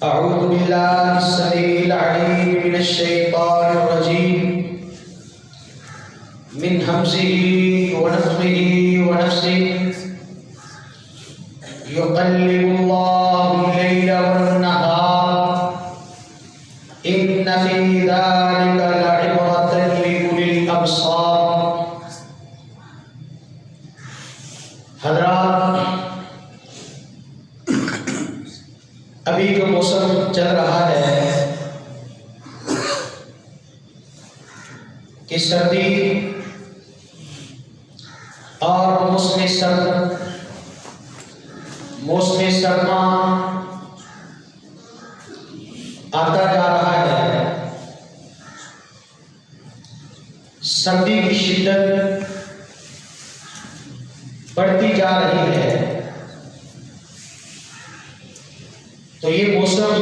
أعوذ بالله السميع العليم من الشيطان الرجيم من همزه ونفخه ونفسه يقلب الله الليل والنهار إن في ذلك لعبرة لأولي الأبصار. حضرات، ابھی جو موسم چل رہا ہے کہ سردی اور موسم سرما آتا جا رہا ہے. سردی کی شدت بڑھتی جا رہی ہے. تو یہ موسم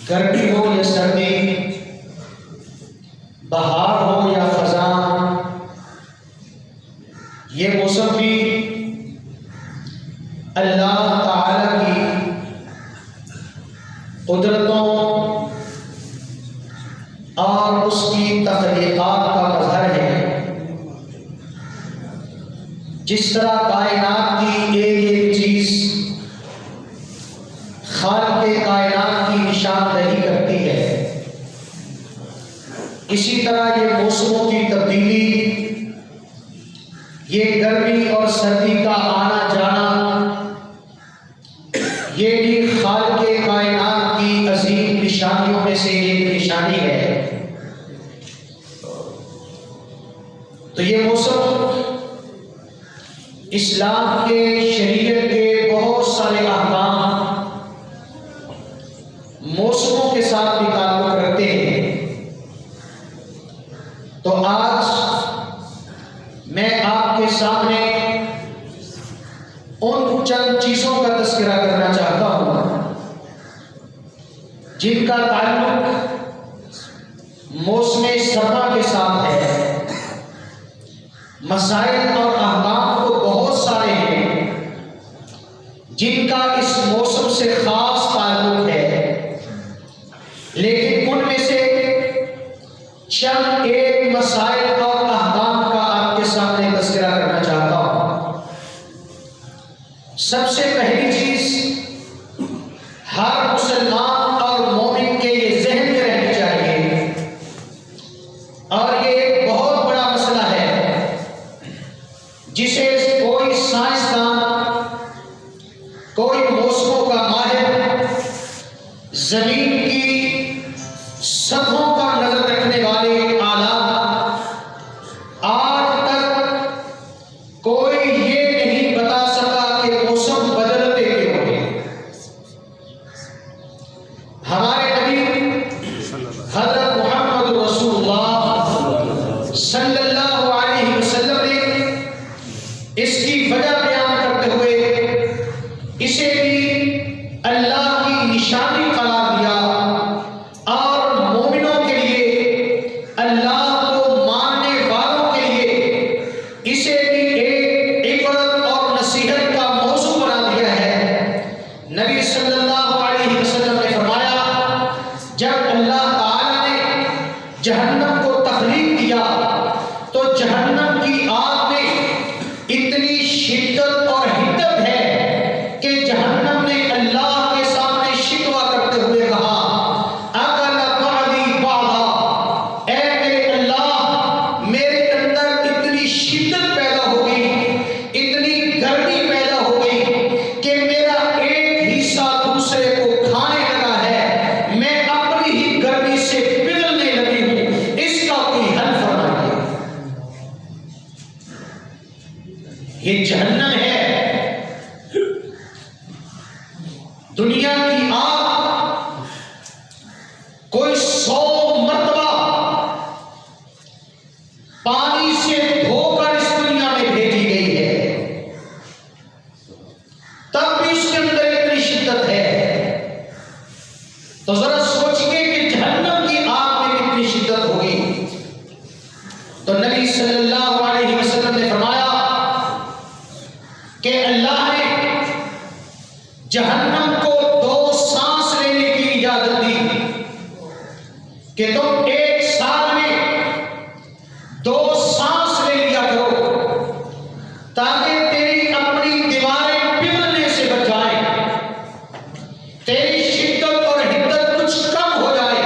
گرمی ہو یا سردی، بہار ہو یا خزاں، یہ موسم بھی اللہ تعالی کی قدرتوں اور اس کی تخلیقات کا مظہر ہے. جس طرح کائنات کی ایک ایک چیز خالق کائنات کی نشاندہی کرتی ہے، اسی طرح یہ موسموں کی تبدیلی، یہ گرمی اور سردی کا آنا جانا، یہ بھی خالق کائنات کی عظیم نشانیوں میں سے ایک نشانی ہے. تو یہ موسم اسلام کے، شریعت کے بہت سارے احکام موسموں کے ساتھ بھی تعلق رکھتے ہیں. تو آج میں آپ کے سامنے ان چند چیزوں کا تذکرہ کرنا چاہتا ہوں جن کا تعلق موسم سرما کے ساتھ ہے. مسائل اور احکام تو بہت سارے ہیں جن کا اس موسم سے خاص تعلق ہے، لیکن ان میں سے چند ایک مسائل اور احکام کا آپ کے سامنے تذکرہ کرنا چاہتا ہوں. سب سے پہلی چیز ہر مسلمان اور مومن کے یہ ذہن میں رہنی چاہیے، اور یہ ایک بہت بڑا مسئلہ ہے جسے کوئی سائنسدان، کوئی موسموں کا ماہر، زمین کی سطحوں پر نظر رکھنے والے آلات، آج تک کوئی یہ نہیں بتا سکا کہ موسم بدلتے کیوں ہیں. ہمارے نبی حضرت محمد رسول اللہ صلی اللہ علیہ وسلم نے اس کی وجہ بیان کرتے ہوئے اسے بھی اللہ کی نشانی قرار دیا، اور مومنوں کے لیے، اللہ کو ماننے والوں کے لیے اسے بھی ایک عبرت اور نصیحت کا موضوع بنا دیا ہے. نبی صلی اللہ علیہ وسلم نے فرمایا، جب اللہ تعالی نے جہنم کو تخلیق کیا تو جہنم کی آگ میں اتنی شدت اور حدت ہے کہ جہنم نے اللہ کے سامنے شکوہ کرتے ہوئے کہا، اکل بعضی بعضا، اے میرے اللہ، میرے اندر اتنی شدت پیدا ہو گئی، اتنی گرمی پیدا ہو گئی کہ میرا ایک حصہ دوسرے کو کھانے لگا ہے، میں اپنی ہی گرمی سے پگھلنے لگی ہوں، اس کا کوئی حل فرمائیے. یہ جہنم ہے. دنیا کی آگ کوئی 100 مرتبہ پانی سے دھو کر اس دنیا میں بھیجی گئی ہے، تب بھی اس کے اندر اتنی شدت ہے. تو ذرا سوچئے کہ جہنم کی آگ میں کتنی شدت ہوگی. تو نبی صلی اللہ علیہ وسلم نے فرمایا کہ اللہ نے جہنم کو کہ تم ایک سال میں 2 سانس لے لیا کرو تاکہ تیری اپنی دیواریں پگھلنے سے بچ جائیں، تیری شدت اور حدت کچھ کم ہو جائے۔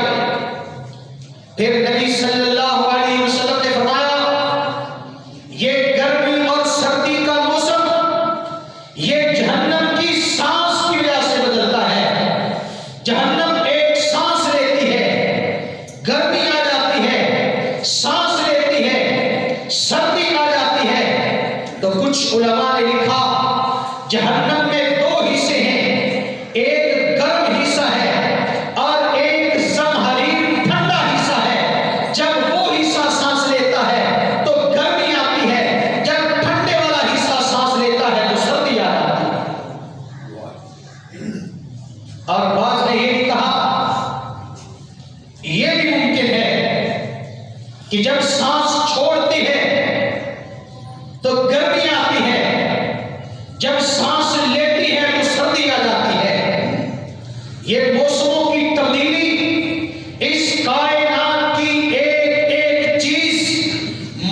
پھر نبی صلی اللہ علیہ وسلم نے فرمایا یہ گرمی اور سردی کا موسم یہ جہنم کی سانس کی وجہ سے بدلتا ہے۔ جہنم ایک سانس لیتی ہے، گرمی آ جاتی ہے، سانس لیتی ہے، سردی آ جاتی ہے۔ تو کچھ علماء نے لکھا جہنم میں 2 حصے ہیں، ایک گرم حصہ ہے اور ایک زمہریر ٹھنڈا حصہ ہے۔ جب وہ حصہ سانس لیتا ہے تو گرمی آتی ہے، جب ٹھنڈے والا حصہ سانس لیتا ہے تو سردی آ جاتی ہے۔ اور بعض نے یہ بھی کہا یہ بھی ممکن ہے کہ جب سانس چھوڑتی ہے تو گرمی آتی ہے، جب سانس لیتی ہے تو سردی آ جاتی ہے۔ یہ موسموں کی تبدیلی اس کائنات کی ایک ایک چیز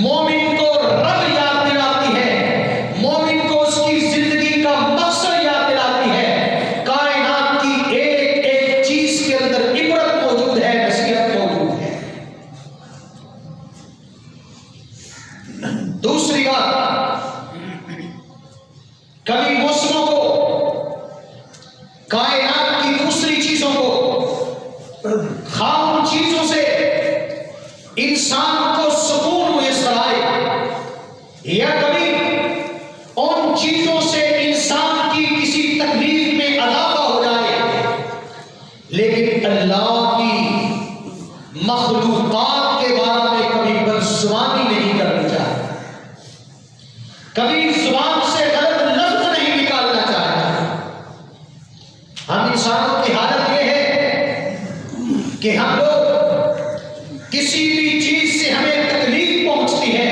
مومن کو رب یاد دلاتی ہے، مومن کو اس کی زندگی کا مقصد یاد دلاتی ہے۔ کائنات کی ایک ایک چیز کے اندر عبرت موجود ہے، نصیحت موجود ہے۔ دوسری بات، کبھی موسموں کو، کائنات کی دوسری چیزوں کو، خام چیزوں سے انسان کو سکون میسر آئے، یا کبھی ان چیزوں سے انسان کی کسی تکلیف میں اضافہ ہو جائے، لیکن اللہ کی مخلوقات کے بارے میں کبھی بدزبانی نہیں کرنی چاہیے، کبھی زبان سے غلط لفظ نہیں نکالنا چاہیے۔ ہم انسانوں کی حالت یہ ہے کہ ہم لوگ کسی بھی چیز سے ہمیں تکلیف پہنچتی ہے،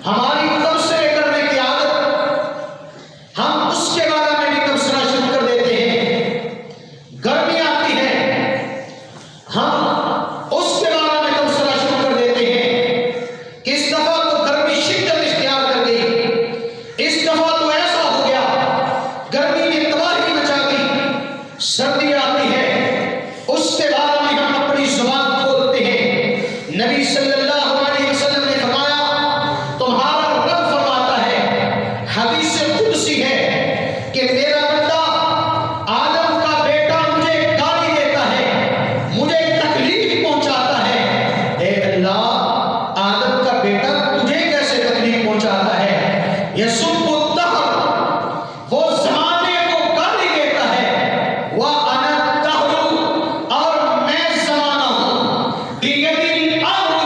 ہماری تبصرے کرنے کی عادت، ہم اس کے بارے میں بھی تبصرہ شروع کر دیتے ہیں۔ گرمی آتی ہے، ہم اس کے بارے میں تبصرہ شروع کر دیتے ہیں کہ اس دفعہ تو گرمی شدت اختیار کر گئی، اس دفعہ تو ایسا ہو گیا، گرمی نے تباہی مچا دی۔ سردی آتی ہے، اس کے بارے میں ہم اپنی زبان کھولتے ہیں۔ نبی صلی اللہ علیہ وسلم نے فرمایا تمہارا رب فرماتا ہے، حدیث قدسی ہے کہ میرا بندہ آدم کا بیٹا مجھے گالی دیتا ہے، مجھے تکلیف پہنچاتا ہے۔ اے اللہ، آدم کا بیٹا تجھے کیسے تکلیف پہنچاتا ہے؟ یسب الدہر، وہ زمانے کو گالی دیتا ہے، وَأَنَا الدَّهْرُ، اور میں زمانہ ہوں، بِيَدِي الْأَمْرُ،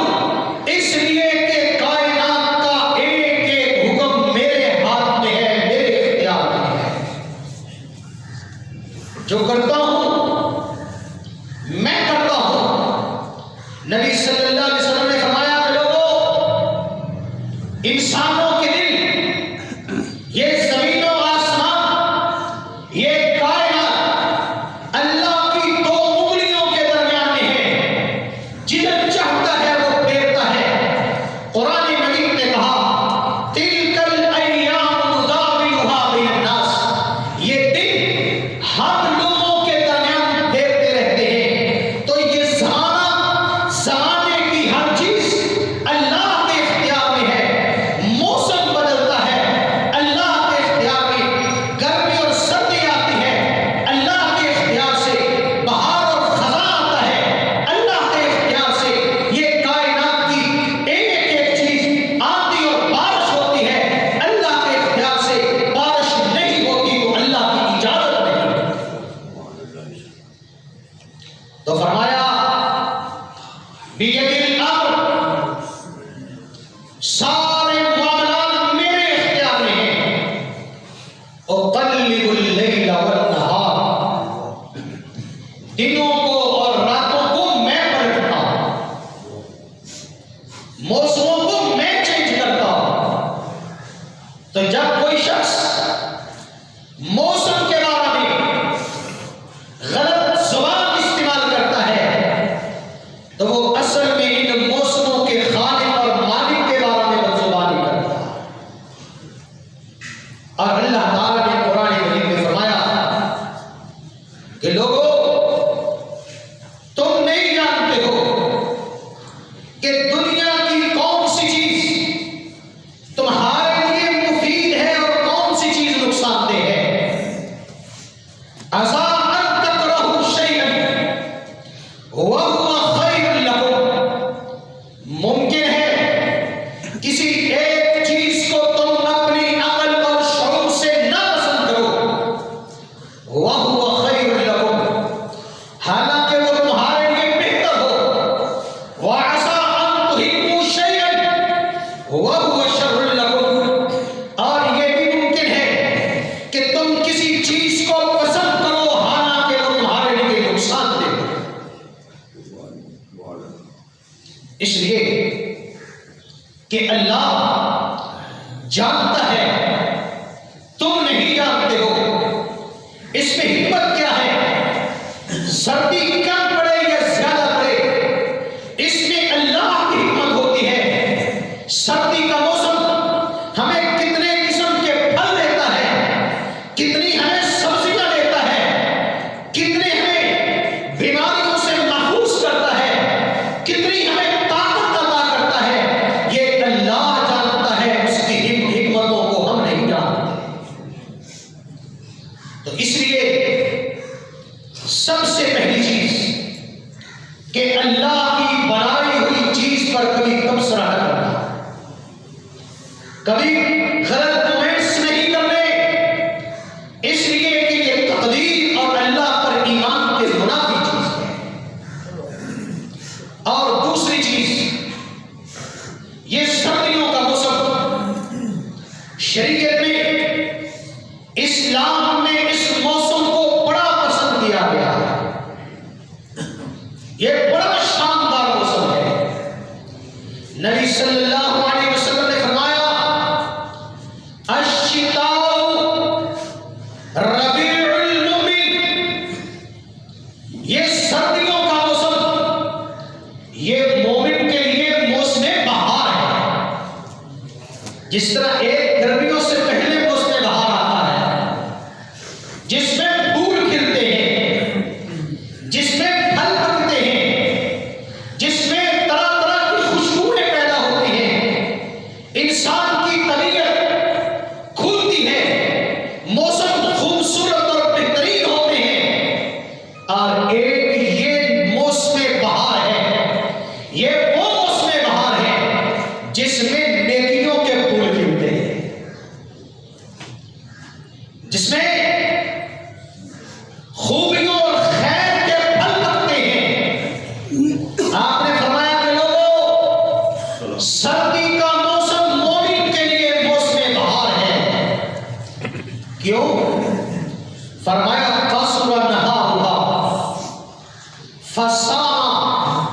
اس لیے کہ کائنات کا ایک ایک حکم میرے ہاتھ میں ہے، میرے اختیار میں ہے۔ جو کرتا ہوں میں کرتا ہوں۔ نبی صلی اللہ علیہ وسلم نے فرمایا کہ لوگوں، انسانوں کے دل، یہ زمین و آسمان، یہ کائنات اللہ کی 2 انگلیوں کے درمیان میں ہے، جدھر چاہتا ہے وہ پھیرتا ہے۔ قرآن مجید نے کہا تِلْكَ الْأَيَّامُ نُدَاوِلُهَا بَيْنَ النَّاسِ، یہ دن ہم لوگوں کے درمیان پھیرتے رہتے ہیں۔ تو یہ زمانے کی ہر چیز اللہ کے اختیار میں ہے۔ موسم بدلتا ہے اللہ کے اختیار میں، گرمی اور سردی آتی ہے اللہ کے اختیار سے، بہار اور خزاں آتا ہے اللہ کے اختیار سے۔ یہ کائنات کی ایک ایک چیز، آندھی اور بارش ہوتی ہے اللہ کے اختیار سے، بارش نہیں ہوتی تو اللہ کی اجازت نہیں۔ تو فرمایا بِيَدِ الْأَمْرُ، سارے معاملات میرے اختیار میں ہیں۔ أُقَلِّبُ اللَّيْلَ وَالنَّهَارَ، دنوں کو اور راتوں کو میں پلٹتا ہوں، موسموں کو میں چینج کرتا ہوں۔ تو جب کوئی شخص موسم کے بارے میں غلط زبان استعمال کرتا ہے، اللہ تعالیٰ نے قرآن کریم میں فرمایا کہ لوگوں تم نہیں جانتے ہو کہ دنیا کی کون سی چیز تمہارے لیے مفید ہے اور کون سی چیز نقصان دہ ہے. عسیٰ ان تکرہوا شیئا وہو خیر لکم، ممکن ہے کسی ایک چیز کو تم اپنی عقل اور شعور سے ناپسند کرو، وہو خیر لکم، حالانکہ وہ تمہارے لیے بہتر ہو. وعسیٰ ان تحبوا شیئا وہو شر لکم، اور یہ بھی ممکن ہے کہ تم کسی چیز کو پسند کرو حالانکہ وہ تمہارے لیے نقصان دہ ہو. اس لیے کہ اللہ جانتا ہے تم نہیں جانتے ہو. اس میں حکمت کیا ہے؟ سردی کم پڑے یا زیادہ پڑے، اس میں اللہ کی حکمت ہوتی ہے. سردی کا موسم ہمیں کتنے قسم کے پھل دیتا ہے، کتنی ہمیں سبزیاں دیتا ہے، کتنے ہمیں بیماریوں سے محفوظ کرتا ہے، کتنی ہمیں طاقت عطا کرتا ہے، یہ اللہ جانتا ہے. اس کی حکمتوں کو ہم نہیں جانتے. تو اس لیے سب سے پہلی چیز کہ اللہ کی بنائی ہوئی چیز پر کبھی تبصرہ نہ کرنا، کبھی غلط کمنٹس نہیں کرنے، اس لیے کہ یہ تقدیر اور اللہ پر ایمان کے منافی چیز ہے. اور دوسری چیز، یہ سردیوں کا موسم شریعت میں، اسلام میں اس موسم کو بڑا پسند کیا گیا ہے. یہ بڑا شاندار موسم ہے. نبی صلی اللہ علیہ وسلم نے فرمایا الشتاء ربیع المؤمن، یہ سردیوں کا موسم یہ مومن کے لیے موسم بہار ہے. جس طرح ایک گرمیوں سے پہلے موسم بہار آتا ہے، جس میں پھول کھلتے ہیں، جس میں پھل پکتے ہیں، جس میں طرح طرح کی خوشبوئیں پیدا ہوتی ہیں، انسان کی طبیعت کھلتی ہے، موسم خوبصورت اور بہترین ہوتے ہیں. اور ایک یہ موسم بہار ہے، یہ وہ موسم بہار ہے جس میں نیکیوں کے پھول کھلتے ہیں، جس میں خوبیوں اور خیر کے پھل پکتے ہیں. آپ نے فرمایا کہ لوگوں سردی کا موسم مومن کے لیے موسم بہار ہے. کیوں؟ فرمایا قصر نہارها فصام،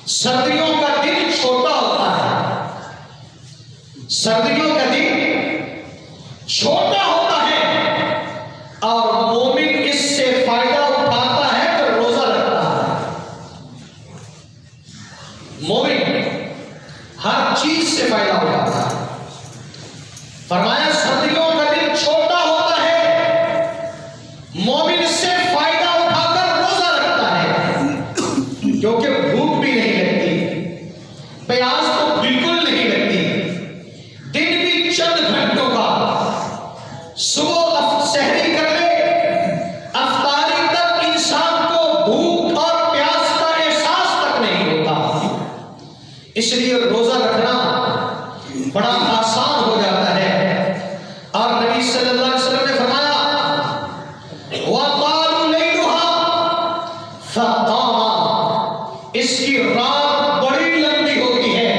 سردیوں کا دن چھوٹا ہوتا ہے، سردیوں کا دن چھوٹا ہوتا ہے، اور مومن اس سے فائدہ اٹھاتا ہے تو روزہ رکھتا ہے. مومن ہر چیز سے فائدہ اٹھاتا ہے. فرمایا سردیوں کا دن چھوٹا ہوتا ہے، مومن اس سے فائدہ اٹھا کر روزہ رکھتا ہے، کیونکہ بھوک بھی نہیں لگتی، پیاس تو بالکل نہیں لگتی. دن بھی چند گھنٹوں کا، صبح سحری کر لے، افطاری تک انسان کو بھوک اور پیاس کا احساس تک نہیں ہوتا. اس لیے روزہ رکھنا بڑا آسان ہو جاتا ہے. اور نبی صلی اللہ علیہ وسلم نے فرمایا وَقَالُوا لَيْلُهَا فَقَامَ، اس کی رات بڑی لمبی ہوتی ہے،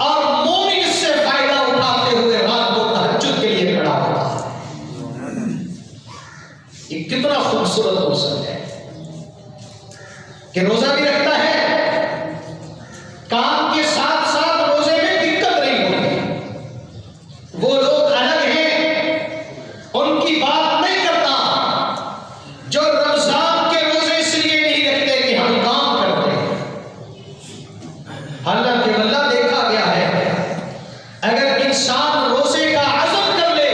اور مومن اس سے فائدہ اٹھاتے ہوئے رات کو تہجد کے لیے کھڑا ہوتا ہے. یہ کتنا خوبصورت موسم ہے کہ روزہ بھی رکھتا ہے، کام کے ساتھ ساتھ روزے میں دقت نہیں ہوتی. وہ لوگ الگ ہیں، ان کی بات نہیں کرتا جو رمضان کے روزے اس لیے نہیں رکھتے کہ ہم کام کرتے ہیں. حالانکہ اللہ دیکھا گیا ہے، اگر انسان روزے کا عزم کر لے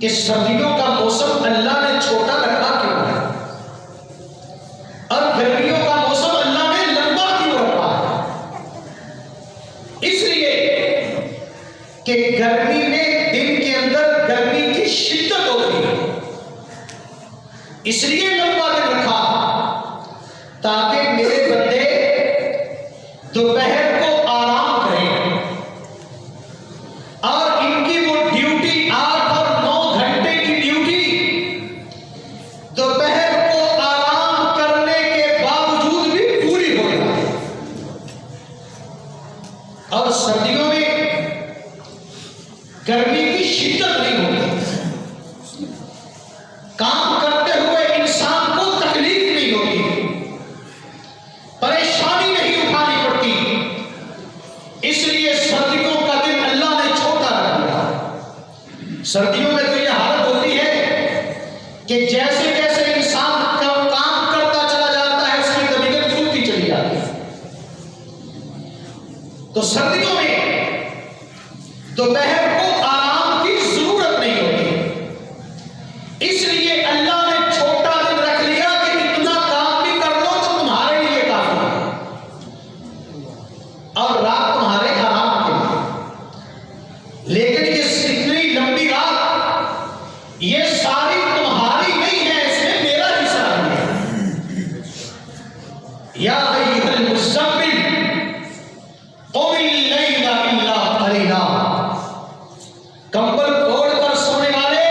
کہ سردیوں کا موسم اللہ نے چھوٹا رکھا کیوں ہے اور گرمیوں کا موسم اللہ نے لمبا کیوں رکھا ہے؟ اس لیے کہ گرمی میں دن کے اندر گرمی کی شدت ہوتی ہے، اس لیے لمبا دن رکھا تاکہ میرے بندے دوپہر کو آرام کریں اور ان کی وہ ڈیوٹی 8 اور 9 گھنٹے کی ڈیوٹی دوپہر کو آرام کرنے کے باوجود بھی پوری ہو جائے۔ اور سردیوں میں گرمی کی شدت نہیں ہوتی، کام کرتے ہوئے انسان کو تکلیف نہیں ہوتی، پریشانی نہیں اٹھانی پڑتی، اس لیے سردیوں کا دن اللہ نے چھوٹا رکھ دیا۔ سردیوں میں تو یہ حالت ہوتی ہے کہ جیسے جیسے انسان کام کرتا چلا جاتا ہے اس کی طبیعت ٹوٹتی چلی جاتی ہے۔ تو سردیوں میں دوپہر کو آرام کی ضرورت نہیں ہوتی، اس لیے اللہ نے چھوٹا دن رکھ لیا کہ اتنا کام بھی کر لو جو تمہارے لیے کافی ہے، اور رات تمہارے آرام کے لیے۔ لیکن یہ اتنی لمبی رات یہ ساری تمہاری نہیں ہے، اس میں میرا حصہ ہے۔ یا ایھا المزمل قم اللیل الا قلیلا، کمبل اوڑھ کر سونے والے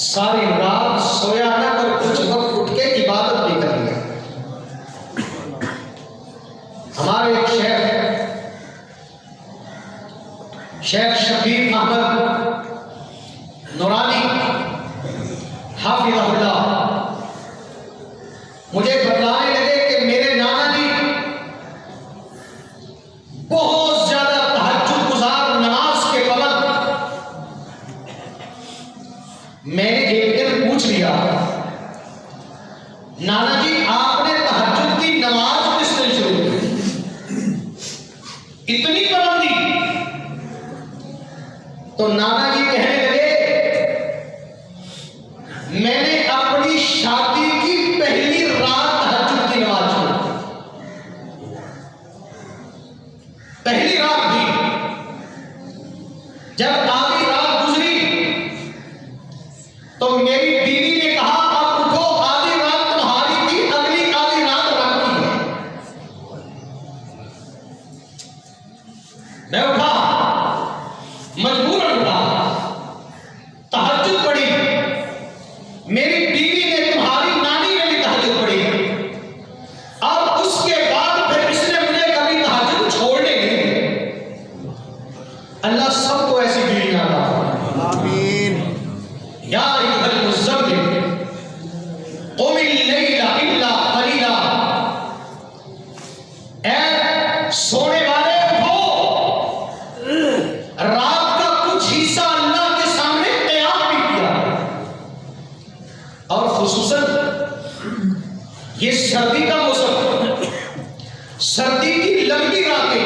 ساری رات سویا نہ کر کچھ وقت اٹھ کے عبادت بھی کر لیا۔ ہمارے ایک شیخ شبیر احمد نورانی حافظہ اللہ مجھے بتلانے لگے کہ میرے نانا جی بہت زیادہ تہجد گزار، نماز کے پابند۔ میں نے ایک دن پوچھ لیا، نانا جی آپ نے تہجد کی نماز کس نے شروع کی؟ اتنی پابندی؟ تو نانا جی کہنے لگے میں نے اپنی شادی کی پہلی رات تہجد کی نماز شروع کی، پہلی رات بھی۔ جب آدھی رات گزری تو میری بیوی نے کہا اب اٹھو، آدھی رات تمہاری تھی، اگلی آدھی رات رب کی ہے۔ میں اٹھا، مجبوراً اٹھا، تہجد پڑھی۔ میری بیوی نے، تمہاری نانی نے بھی تہجد پڑھی، اور اس کے بعد پھر اس نے مجھے کبھی تہجد چھوڑنے نہیں دی۔ اللہ سب کو ایسی بیویاں عطا فرمائے، آمین۔ یا ایھا المزمل قم اللیل الا قلیلا، اے سونے والے اٹھو، رات کا کچھ حصہ اللہ کے سامنے قیام بھی کیا۔ اور خصوصاً یہ سردی کا موسم، سردی کی لمبی راتیں،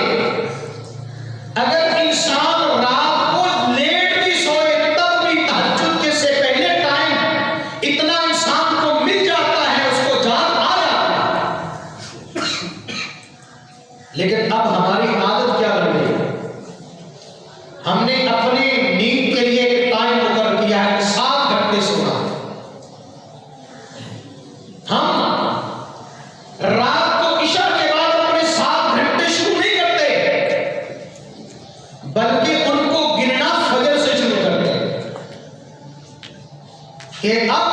اگر انسان رات کو لیٹ بھی سوئے تب بھی تہجد کے سے پہلے ٹائم اتنا انسان کو مل جاتا ہے، اس کو جان آ جاتا ہے۔ لیکن اب ہماری عادت کیا بن گئی؟ ہم نے اپنے نیند کے لیے ایک ٹائم مقرر کیا ہے، 7 گھنٹے سونا۔ ہم رات کو عشاء کے بعد اپنے 7 گھنٹے شروع نہیں کرتے، بلکہ ان کو گننا فجر سے شروع کرتے کہ اب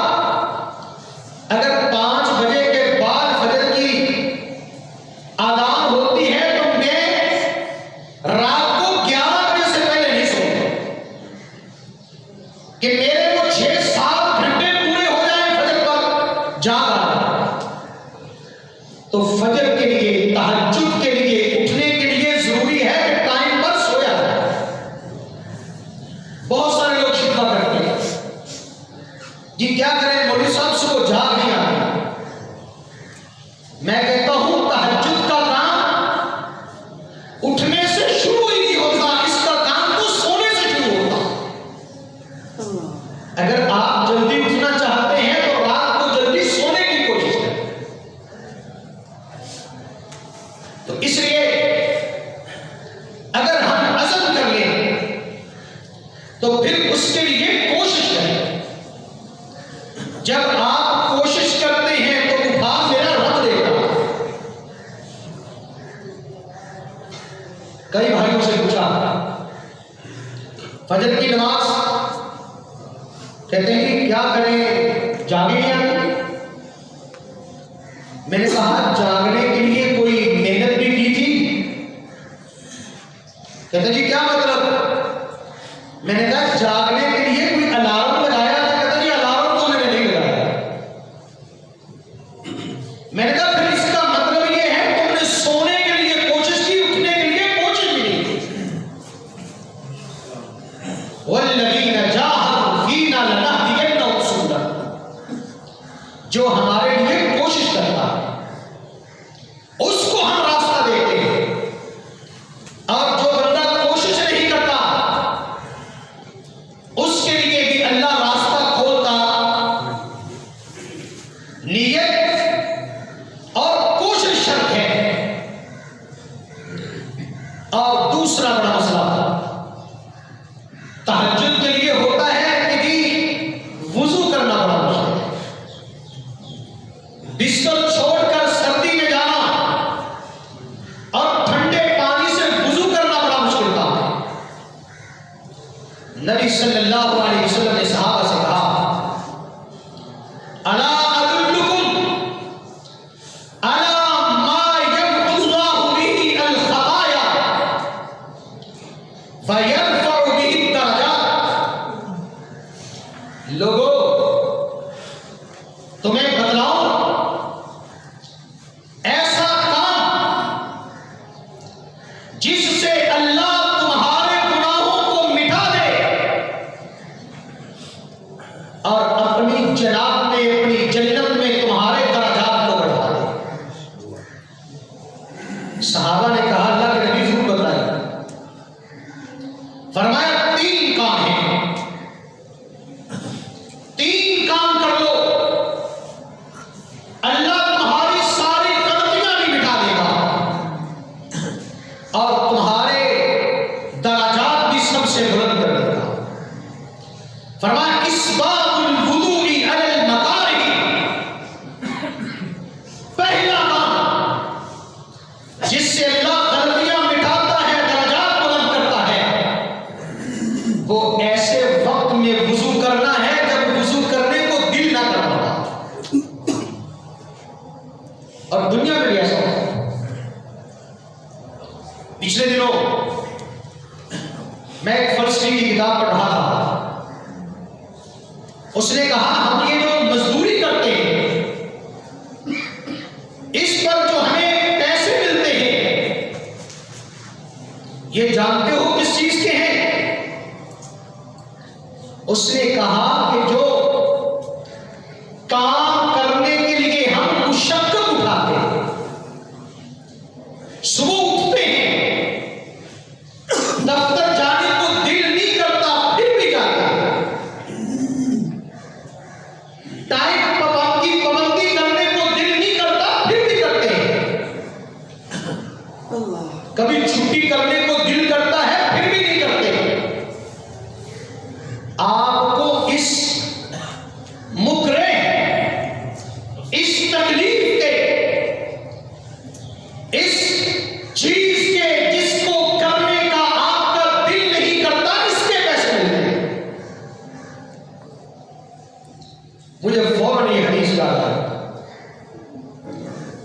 اگر 5 بجے کے بعد فجر کی آدان ہوتی ہے تو میں رات کو 11 بجے سے پہلے نہیں سوتا، کہ میرے وہ 6-7 گھنٹے پورے ہو جائیں فجر پر جاگ آ۔ تو فجر کے لیے، تہجد کے لیے اٹھنے کے لیے ضروری ہے کہ ٹائم پر سویا جائے۔ بہت سارے لوگ شکوہ کرتے ہیں جی کیا کریں کئی بھائیوں سے پوچھا فجر کی نماز کہتے ہیں کہ کیا کریں جاگیں یا نہیں؟ میں نے کہا جاگنے کے لیے کوئی محنت بھی کی تھی؟ کہتے جی کیا مطلب؟ میں نے کہا جاگنے کے لیے کوئی الارم لگایا تھا؟ کہتے جی الارم تو میں نے نہیں لگایا۔ میں نے کہا پھر اس کا مطلب یہ ہے تم نے سونے کے لیے کوشش کی، اٹھنے کے لیے کوشش بھی نہیں کی۔ والذین جاہدوا فینا لنہدینہم سبلنا، جو ہمارے لیے کوشش کرتا ہے اس کو ہم راستہ دیتے ہیں، اور جو بندہ کوشش نہیں کرتا اس کے لیے بھی اللہ راستہ کھولتا۔ نیت اور کوشش شرط ہے۔ اور دوسرا بڑا مسئلہ تہجد کے لیے ہوتا ہے کہ جی وضو کرنا بڑا مشکل ہے، بستر چھوڑ کر سردی میں جانا اور ٹھنڈے پانی سے وضو کرنا بڑا مشکل کام ہے۔ نبی صلی اللہ علیہ وسلم نے صحابہ سے کہا الا ادلکم علی ما یمحو اللہ بہ الخطایا فیرفع بہ الدرجات۔ لوگو تمہیں بتلاؤں ایسا کام جس سے اللہ تمہارے گناہوں کو مٹا دے اور اپنی جناب میں، اپنی جنت میں تمہارے درجات کو بڑھا دے۔ صحابہ نے کہا اللہ کے نبی ضرور بتائیں۔ فرمایا 3 کام ہیں، 3 کام کر لو اللہ تمہاری ساری غلطیاں بھی مٹا دے گا اور تمہارے درجات بھی سب سے بلند کر دے گا۔ فرمایا اسباغ الوضوء علی المکارہ، پہلا کام جس سے اللہ غلطیاں مٹاتا ہے، درجات بلند کرتا ہے، وہ ایسے وقت میں وضو کرنا ہے جب وضو کرنے کو دل نہ کر رہا۔ اور دنیا میں بھی ایسا ہوتا ہے۔ پچھلے دنوں میں ایک فلسفی کی کتاب پڑھ رہا تھا، اس نے کہا ہم یہ جو مزدوری کرتے ہیں اس پر جو ہمیں پیسے ملتے ہیں یہ جانتے ہو کس چیز کے ہیں؟ اس نے کہا کہ جو کام کرنے کے لیے ہم مشقت اٹھاتے ہیں، صبح اٹھتے ہیں، دفتر جانے کو دل نہیں کرتا پھر بھی جاتے ہیں، ٹائم کی پابندی کرنے کو دل نہیں کرتا پھر بھی کرتے ہیں، کبھی چھٹی کرنے کو دل کرتا ہے پھر بھی نہیں کرتے۔ آپ کو اس مکرے، اس تکلیف کے، اس چیز کے جس کو کرنے کا آپ کا دل نہیں کرتا، اس کے پیسے ملتے ہیں۔ مجھے فوراً یہ حدیث یاد آئی۔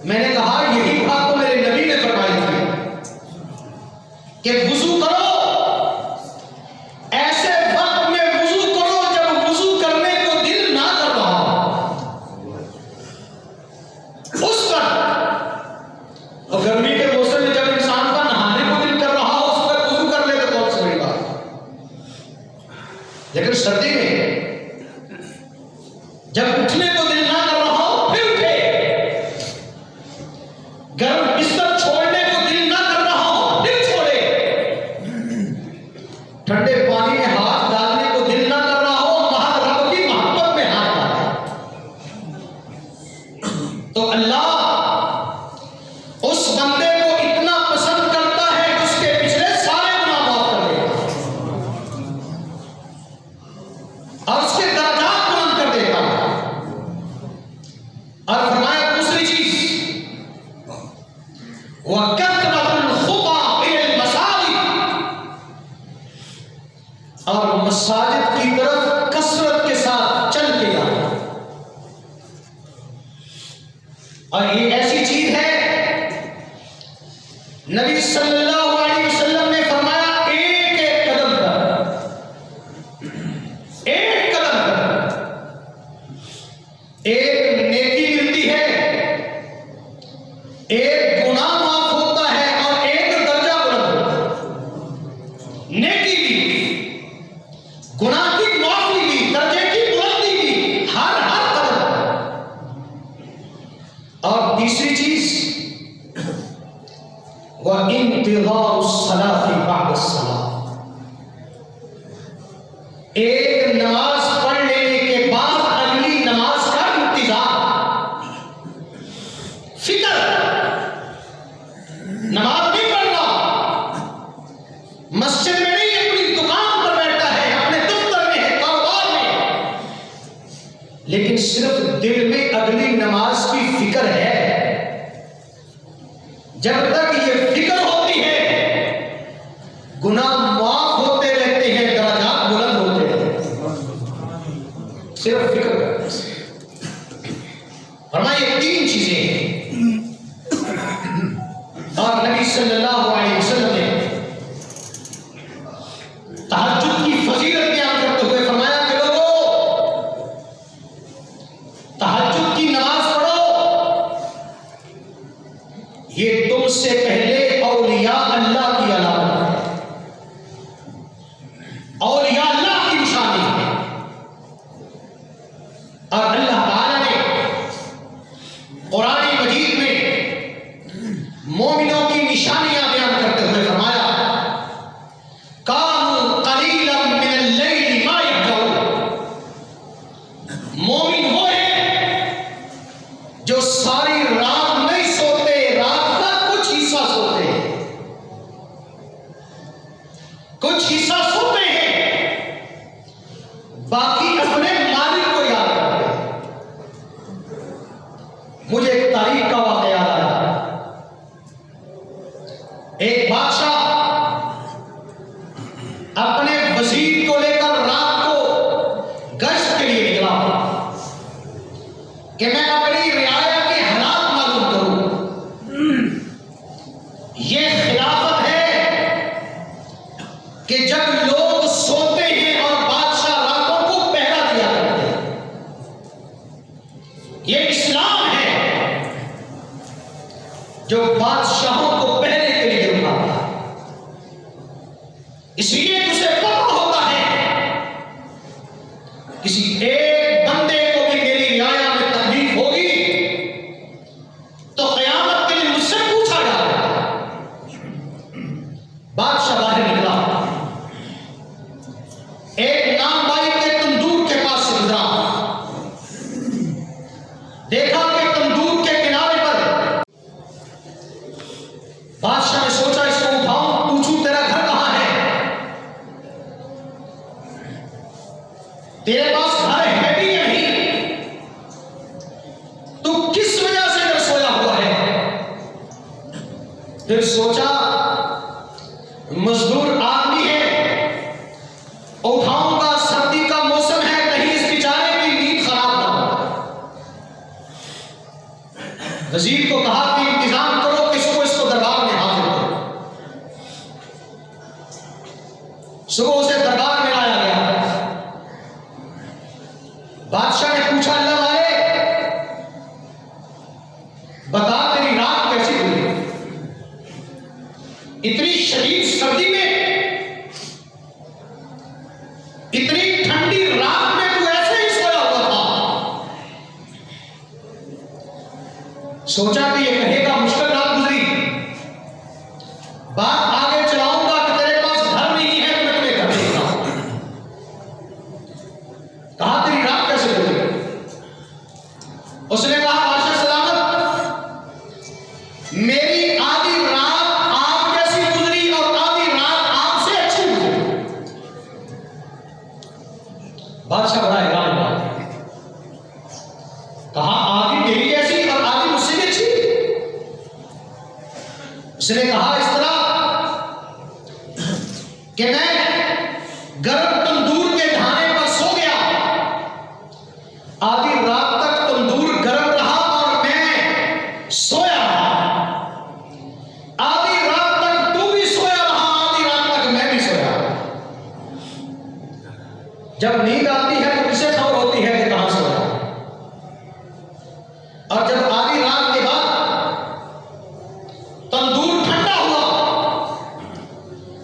میں نے کہا یہی بات تو میرے نبی نے فرمائی تھی کہ وضو کرو، ایسے وقت میں وضو کرو جب وضو کرنے کو دل نہ کر رہا ہو، اس پر۔ اور گرمی کے موسم میں جب انسان کا نہانے کو دل کر رہا ہو اس پر وضو کر لے تو بہت سی بڑی بات ہے، لیکن سردی میں جب اٹھنے کو دل نہ کر رہا ہو پھر اٹھے، گرم بستر چھوڑنے کو دل نہ کر رہا ہو پھر چھوڑے، ٹھنڈے پانی میں ہاتھ ڈالنے کو دل نہ کر رہا ہو محض رب کی محبت میں ہاتھ ڈالے۔ تو اللہ اس بندے کو اتنا پسند کرتا ہے کہ اس کے پچھلے سارے گناہ معاف کر دے گا۔ صلی اللہ علیہ وسلم نے فرمایا ایک ایک قدم پر، ایک قدم پر ایک نیکی ملتی ہے، ایک گناہ معاف ہوتا ہے اور ایک درجہ بلند ہوتا ہے۔ نیکی بھی، گناہ کی معافی بھی، درجے کی بلندی بھی، ہر قدم پر۔ اور تیسری چیز وَإِنْتِظَارُ الصَّلَاةِ بَعْدَ الصَّلَاةِ، ایک نماز پڑھ لینے کے بعد اگلی نماز کا انتظار، فکر، نماز نہیں پڑھ رہا، مسجد میں نہیں، اپنی دکان پر بیٹھا ہے، اپنے دفتر میں ہے، کاروبار میں، لیکن صرف دل میں اگلی نماز کی فکر ہے۔ جب تک یہ فکر ہوتی ہے گناہ معاف ہوتے رہتے ہیں، درجات بلند ہوتے رہتے ہیں، صرف فکر کرنے سے۔ فرمائیے تین چیزیں ہیں، اور نبی صلی اللہ علیہ وسلم نے تہجد کی فضیلت بیان کرتے ہوئے فرمایا کہ لوگوں تہجد کی نماز پڑھو، یہ تم سے پہلے اولیاء اللہ کی علامت ہے، اولیاء اللہ کی نشانی ہے۔ اور اللہ تعالیٰ نے قرآن مجید میں مومنوں کی نشانیاں بیان کرتے ہوئے فرمایا کانوا قلیلا من اللیل ما یہجعون، مومن وہ ہیں جو ساری رات نہیں سوتے، رات کا کچھ حصہ سوتے ہیں، کچھ حصہ سوتے ہیں، باقی اپنے مالک کو یاد کرتے ہیں۔ مجھے ایک تاریخ کا واقعہ یاد آیا، ایک بادشاہ اپنے وزیر کو لے کر رات کو گشت کے لیے نکلا کہ میں اپنی رعایا کے حالات معلوم کروں۔ یہ خلافت ہے کہ جب لوگ سوتے ہیں اور بادشاہ راتوں کو پہرا دیا کرتے ہیں، یہ اسلام ہے جو بادشاہوں کو پہرے کے لیے رکھاتا ہے۔ اس لیے اسے پتہ ہوتا ہے کسی ایک بندے کو بھی میری رعایا میں تکلیف ہوگی تو قیامت کے لیے مجھ سے پوچھا جائے گا۔ بادشاہ باہر نکلا، ایک نام بائی کے تندور کے پاس سے گزرا، دیکھا کہ تندور کے کنارے پر بادشاہ نے سوچا اس کو اٹھاؤں، پوچھوں تیرا گھر کہاں ہے، تیرے پاس گھر ہے بھی یا نہیں، تو کس وجہ سے ادھر سویا ہوا ہے۔ پھر سوچا مزدور آدمی ہے، اٹھاؤں گا، سردی کا موسم ہے، کہیں اس بیچارے کی نیند خراب نہ ہو۔ وزیر کو کہا کہ انتظام کرو کہ اس کو دربار میں حاضر کرو۔ صبح اسے دربار میں لایا گیا، بادشاہ نے پوچھا اللہ والے بتا تیری رات کیسی گزری، اتنی شدید سردی میں، اتنی ٹھنڈی رات میں تو ایسے ہی سویا ہوا تھا۔ سوچا کہ یہ کہے گا مشکل رات گزری، بات آگے چلاؤں گا کہ تیرے پاس گھر نہیں ہے تو میں تمہیں گھر دے گا۔ کہا تیری رات کیسے گزری، اس نے کہا بادشاہ سلامت، میری آدھی رات آپ جیسی گزری اور آدھی رات آپ سے اچھی گزری۔ بادشاہ بڑا حیران ہوا، کہا آدھی تیری جیسی اور آدھی مجھ سے بھی اچھی۔ اس نے کہا اس طرح کہ میں گرم تندور کے دھانے پر سو گیا، آدھی رات تک تندور گرم رہا اور میں سویا رہا، آدھی رات تک تو جب نیند آتی ہے تو کسے خبر ہوتی ہے کہ کہاں سویا ہے؟ اور جب آدھی رات کے بعد تندور ٹھنڈا ہوا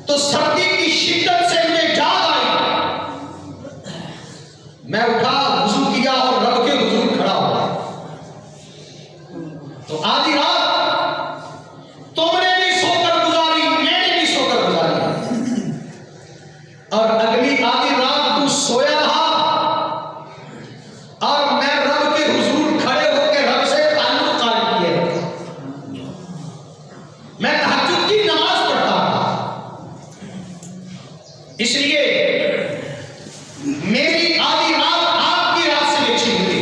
تو سردی کی شدت سے مجھے جاگ آئی، میں اٹھا، وضو کیا اور رب کے حضور کھڑا ہوا۔ تو آدھی رات تم نے بھی سو کر گزاری، میں نے بھی سو کر گزاری، اور اگلی آدھی رات تو سویا رہا اور میں رب کے حضور کھڑے ہو کے رب سے تعلق قائم کیے رکھا۔ میں تہجد کی نماز پڑھتا رہا، اس لیے میری آدھی رات آپ کی رات سے اچھی ہوئی۔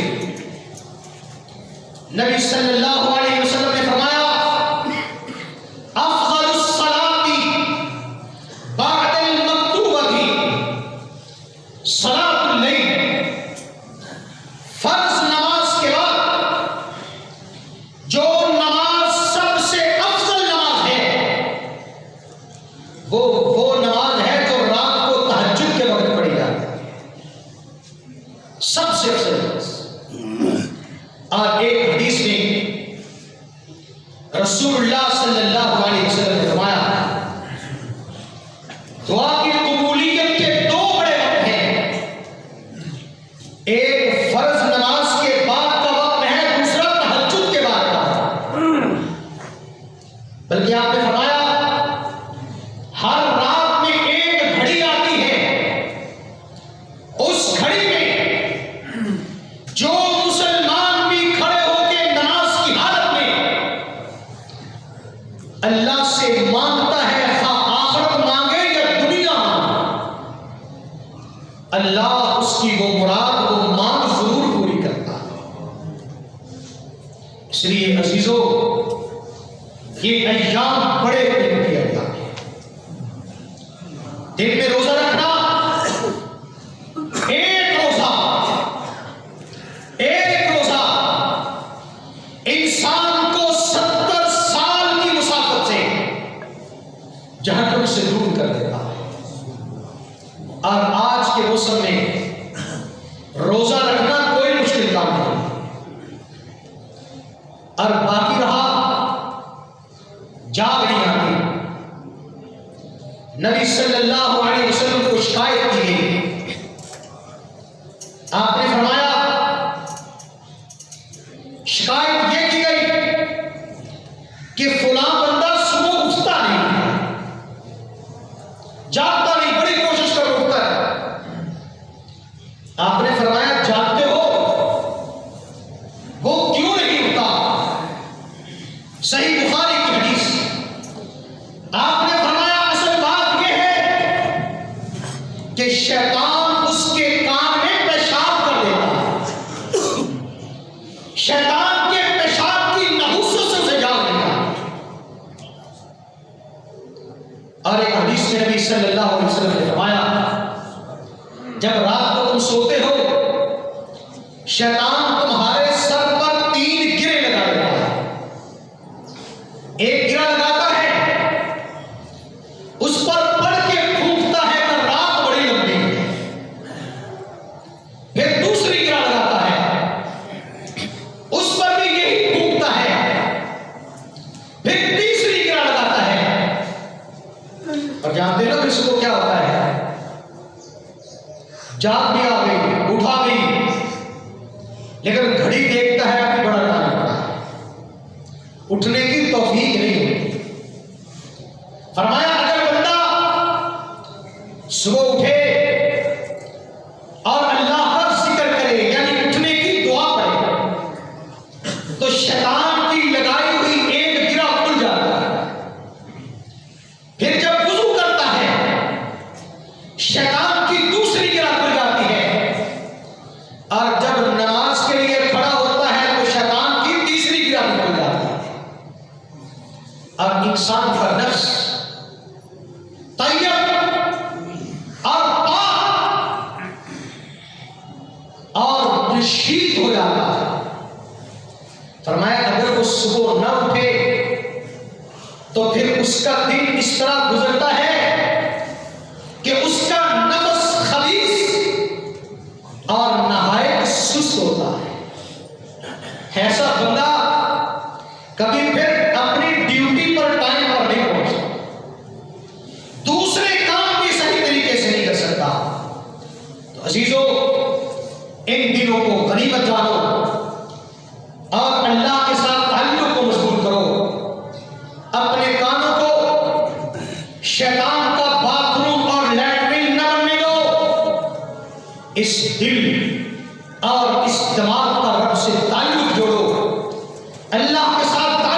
نبی صلی اللہ علیہ وسلم نے فرمایا افضل الصلاۃ بعد المکتوبۃ صلاۃ اللیل، فرض نماز کے بعد جو نماز سب سے افضل نماز ہے وہ نماز ہے جو رات کو تہجد کے وقت پڑھی جاتی ہے، سب سے افضل نماز۔ اور ایک حدیث میں رسول اللہ صلی اللہ علیہ وسلم نے فرمایا دعا کی قبولیت کے دو بڑے وقت ہیں، ایک فرض نماز کے بعد کا وقت ہے، دوسرا تہجد کے بعد کا۔ بلکہ آپ نے فرمایا ہر رات میں ایک گھڑی آتی ہے، اس گھڑی میں جو مسلمان بھی کھڑے ہو کے نماز کی حالت میں اللہ سے مانگتا ہے، خواہ آخرت مانگے یا دنیا مانگے، اللہ اس کی وہ مراد، وہ مانگ ضرور پوری کرتا ہے۔ اس لیے عزیزو، یہ ایام بڑے قیمتی ایام ہیں۔ دن میں روزہ رکھنا، ایک روزہ انسان کو 70 سال کی مسافت سے جہنم سے دور کر دیتا ہے۔ اور آج کے موسم میں روزہ رکھنا کوئی مشکل کام نہیں، اور باقی رہا جاگ نہیں آتی۔ نبی صلی اللہ علیہ وسلم کو شکایت کی گئی، آپ نے فرمایا شکایت یہ کی گئی کہ فلاں بندہ صبح اٹھتا نہیں، جاگتا نہیں، بڑی کوشش کر اٹھتا ہے۔ آپ نے فرمایا جاگتے ہو، وہ کیوں نہیں اٹھتا؟ صحیح بخاری کی حدیث، آپ نے فرمایا اصل بات یہ ہے کہ شیطان اس کے کان میں پیشاب کر دیتا ہے، شیطان کے پیشاب کی نحوست سے اسے جاگ دیتا ہے۔ اور ایک حدیث میں نبی صلی اللہ علیہ وسلم نے فرمایا جب رات کو تم سوتے ہو، شیطان تمہارے سر پر 3 گرے لگا دیتا ہے۔ ایک گرا لگاتا ہے، اس پر پڑھ کے پھونکتا ہے کہ رات بڑی لمبی ہے۔ پھر دوسری گرا لگاتا ہے، اس پر بھی یہی پھونکتا ہے۔ پھر تیسری گرا لگاتا ہے، اور جانتے نا کس کو کیا ہوتا ہے؟ جاگ بھی آ گئی، اٹھا بھی، لیکن گھڑی دیکھتا ہے ابھی بڑا ٹائم پڑا ہے، اٹھنے کی توفیق نہیں ہوتی۔ فرمایا اگر بندہ صبح اٹھے اور اللہ کا ذکر کرے، یعنی اٹھنے کی دعا پڑھے، تو شیطان کی لگائی ہوئی ایک گرہ کھل جاتا ہے۔ پھر جب وضو کرتا ہے، شیطان کی دوسری گرہ کھل جاتی ہے، اور جب نماز کے لیے کھڑا ہوتا ہے تو شیطان کی تیسری گرہ کھل جاتی ہے۔ اور انسان کا نفس طیب اور پاک اور نشیط ہو جاتا ہے۔ فرمایا اگر وہ صبح نہ اٹھے تو پھر اس کا دن اس طرح گزرتا ہے کہ اس کا نفس خبیث دنوں کو غنیمت جانو اور اللہ کے ساتھ تعلق کو مضبوط کرو. اپنے کانوں کو شیطان کا باتھ روم اور لیٹرین نہ بننے دو. اس دل اور اس دماغ کا رب سے تعلق جوڑو, اللہ کے ساتھ تعلق